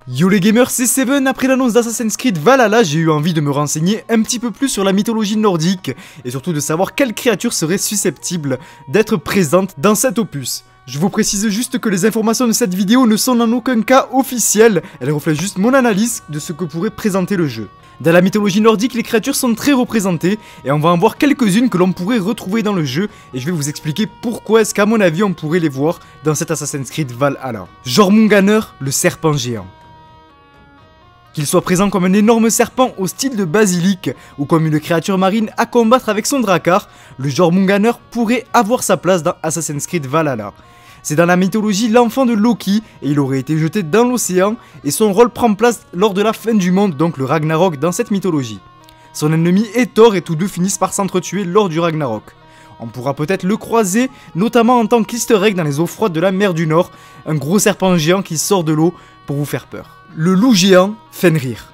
Yo les gamers, c'est Seven. Après l'annonce d'Assassin's Creed Valhalla, j'ai eu envie de me renseigner un petit peu plus sur la mythologie nordique et surtout de savoir quelles créatures seraient susceptibles d'être présentes dans cet opus. Je vous précise juste que les informations de cette vidéo ne sont en aucun cas officielles, elles reflètent juste mon analyse de ce que pourrait présenter le jeu. Dans la mythologie nordique, les créatures sont très représentées et on va en voir quelques-unes que l'on pourrait retrouver dans le jeu et je vais vous expliquer pourquoi est-ce qu'à mon avis on pourrait les voir dans cet Assassin's Creed Valhalla. Jormungandr, le serpent géant. Qu'il soit présent comme un énorme serpent au style de basilic ou comme une créature marine à combattre avec son drakkar, le Jormungandr pourrait avoir sa place dans Assassin's Creed Valhalla. C'est dans la mythologie l'enfant de Loki et il aurait été jeté dans l'océan et son rôle prend place lors de la fin du monde, donc le Ragnarok dans cette mythologie. Son ennemi est Thor et tous deux finissent par s'entretuer lors du Ragnarok. On pourra peut-être le croiser, notamment en tant qu'easter egg dans les eaux froides de la mer du Nord, un gros serpent géant qui sort de l'eau pour vous faire peur. Le loup géant, Fenrir.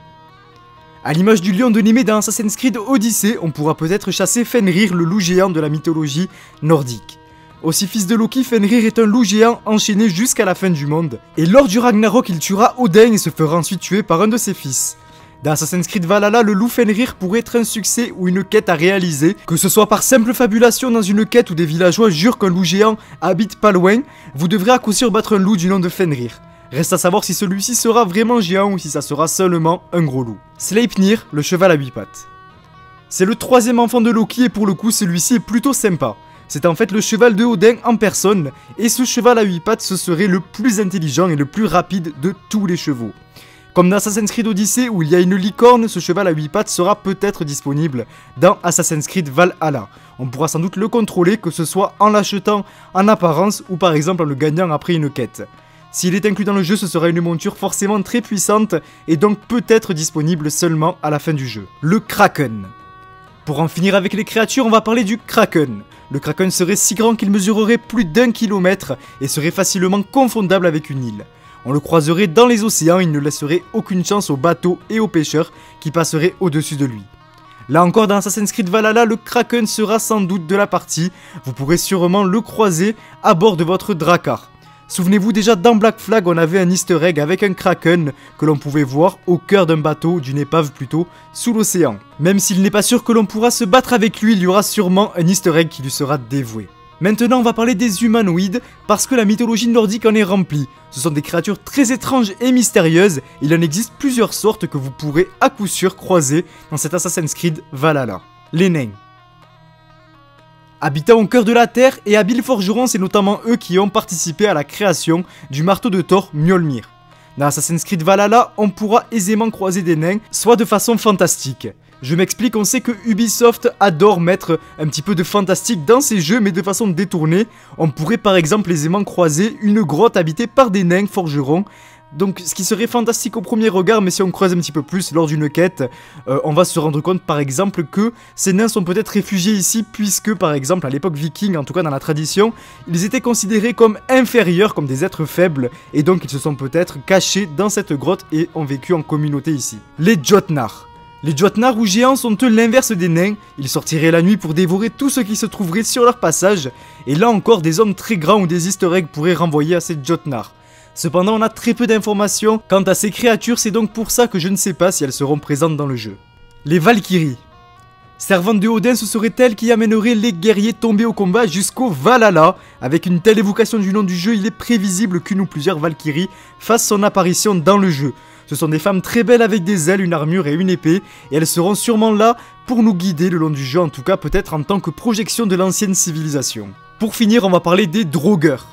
A l'image du lion de Némée dans Assassin's Creed Odyssey, on pourra peut-être chasser Fenrir, le loup géant de la mythologie nordique. Aussi fils de Loki, Fenrir est un loup géant enchaîné jusqu'à la fin du monde, et lors du Ragnarok il tuera Odin et se fera ensuite tuer par un de ses fils. Dans Assassin's Creed Valhalla, le loup Fenrir pourrait être un succès ou une quête à réaliser, que ce soit par simple fabulation dans une quête où des villageois jurent qu'un loup géant habite pas loin, vous devrez à coup sûr battre un loup du nom de Fenrir. Reste à savoir si celui-ci sera vraiment géant ou si ça sera seulement un gros loup. Sleipnir, le cheval à 8 pattes. C'est le troisième enfant de Loki et pour le coup celui-ci est plutôt sympa. C'est en fait le cheval de Odin en personne et ce cheval à 8 pattes ce serait le plus intelligent et le plus rapide de tous les chevaux. Comme dans Assassin's Creed Odyssey où il y a une licorne, ce cheval à 8 pattes sera peut-être disponible dans Assassin's Creed Valhalla. On pourra sans doute le contrôler, que ce soit en l'achetant en apparence ou par exemple en le gagnant après une quête. S'il est inclus dans le jeu, ce sera une monture forcément très puissante et donc peut-être disponible seulement à la fin du jeu. Le Kraken. Pour en finir avec les créatures, on va parler du Kraken. Le Kraken serait si grand qu'il mesurerait plus d'1 kilomètre et serait facilement confondable avec une île. On le croiserait dans les océans, il ne laisserait aucune chance aux bateaux et aux pêcheurs qui passeraient au-dessus de lui. Là encore dans Assassin's Creed Valhalla, le Kraken sera sans doute de la partie, vous pourrez sûrement le croiser à bord de votre drakkar. Souvenez-vous déjà dans Black Flag on avait un easter egg avec un Kraken que l'on pouvait voir au cœur d'un bateau, d'une épave plutôt, sous l'océan. Même s'il n'est pas sûr que l'on pourra se battre avec lui, il y aura sûrement un easter egg qui lui sera dévoué. Maintenant on va parler des humanoïdes parce que la mythologie nordique en est remplie. Ce sont des créatures très étranges et mystérieuses, il en existe plusieurs sortes que vous pourrez à coup sûr croiser dans cet Assassin's Creed Valhalla. Les nains. Habitant au cœur de la terre et habiles forgerons, c'est notamment eux qui ont participé à la création du marteau de Thor Mjolnir. Dans Assassin's Creed Valhalla, on pourra aisément croiser des nains, soit de façon fantastique. Je m'explique, on sait que Ubisoft adore mettre un petit peu de fantastique dans ses jeux, mais de façon détournée. On pourrait par exemple aisément croiser une grotte habitée par des nains forgerons. Donc ce qui serait fantastique au premier regard, mais si on creuse un petit peu plus lors d'une quête, on va se rendre compte par exemple que ces nains sont peut-être réfugiés ici puisque par exemple à l'époque viking, en tout cas dans la tradition, ils étaient considérés comme inférieurs, comme des êtres faibles, et donc ils se sont peut-être cachés dans cette grotte et ont vécu en communauté ici. Les Jotnar. Les Jotnar ou géants sont eux l'inverse des nains, ils sortiraient la nuit pour dévorer tout ce qui se trouverait sur leur passage, et là encore des hommes très grands ou des easter eggs pourraient renvoyer à ces Jotnar. Cependant, on a très peu d'informations quant à ces créatures, c'est donc pour ça que je ne sais pas si elles seront présentes dans le jeu. Les Valkyries. Servantes de Odin, ce seraient elles qui amèneraient les guerriers tombés au combat jusqu'au Valhalla. Avec une telle évocation du nom du jeu, il est prévisible qu'une ou plusieurs Valkyries fassent son apparition dans le jeu. Ce sont des femmes très belles avec des ailes, une armure et une épée, et elles seront sûrement là pour nous guider le long du jeu, en tout cas peut-être en tant que projection de l'ancienne civilisation. Pour finir, on va parler des Draugr.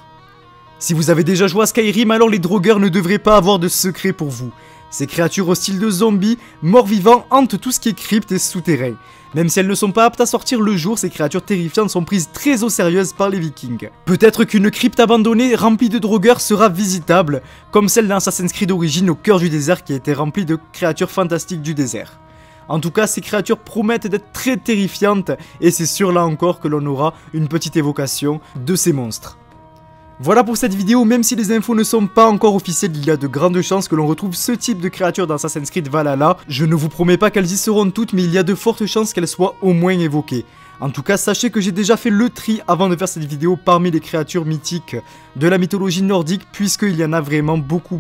Si vous avez déjà joué à Skyrim, alors les Draugr ne devraient pas avoir de secret pour vous. Ces créatures au style de zombies, morts-vivants, hantent tout ce qui est crypte et souterrain. Même si elles ne sont pas aptes à sortir le jour, ces créatures terrifiantes sont prises très au sérieux par les vikings. Peut-être qu'une crypte abandonnée remplie de Draugr sera visitable, comme celle dans Assassin's Creed Origins au cœur du désert qui a été remplie de créatures fantastiques du désert. En tout cas, ces créatures promettent d'être très terrifiantes, et c'est sûr là encore que l'on aura une petite évocation de ces monstres. Voilà pour cette vidéo, même si les infos ne sont pas encore officielles, il y a de grandes chances que l'on retrouve ce type de créatures dans Assassin's Creed Valhalla. Je ne vous promets pas qu'elles y seront toutes, mais il y a de fortes chances qu'elles soient au moins évoquées. En tout cas, sachez que j'ai déjà fait le tri avant de faire cette vidéo parmi les créatures mythiques de la mythologie nordique, puisqu'il y en a vraiment beaucoup.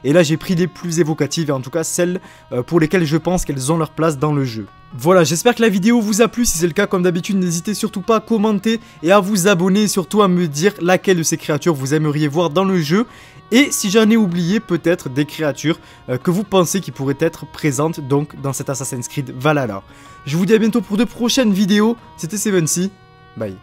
Et là, j'ai pris les plus évocatives, et en tout cas celles pour lesquelles je pense qu'elles ont leur place dans le jeu. Voilà, j'espère que la vidéo vous a plu. Si c'est le cas, comme d'habitude, n'hésitez surtout pas à commenter et à vous abonner, et surtout à me dire laquelle de ces créatures vous aimeriez voir dans le jeu. Et si j'en ai oublié, peut-être des créatures que vous pensez qui pourraient être présentes donc dans cet Assassin's Creed Valhalla. Je vous dis à bientôt pour de prochaines vidéos. C'était Sevency. Bye.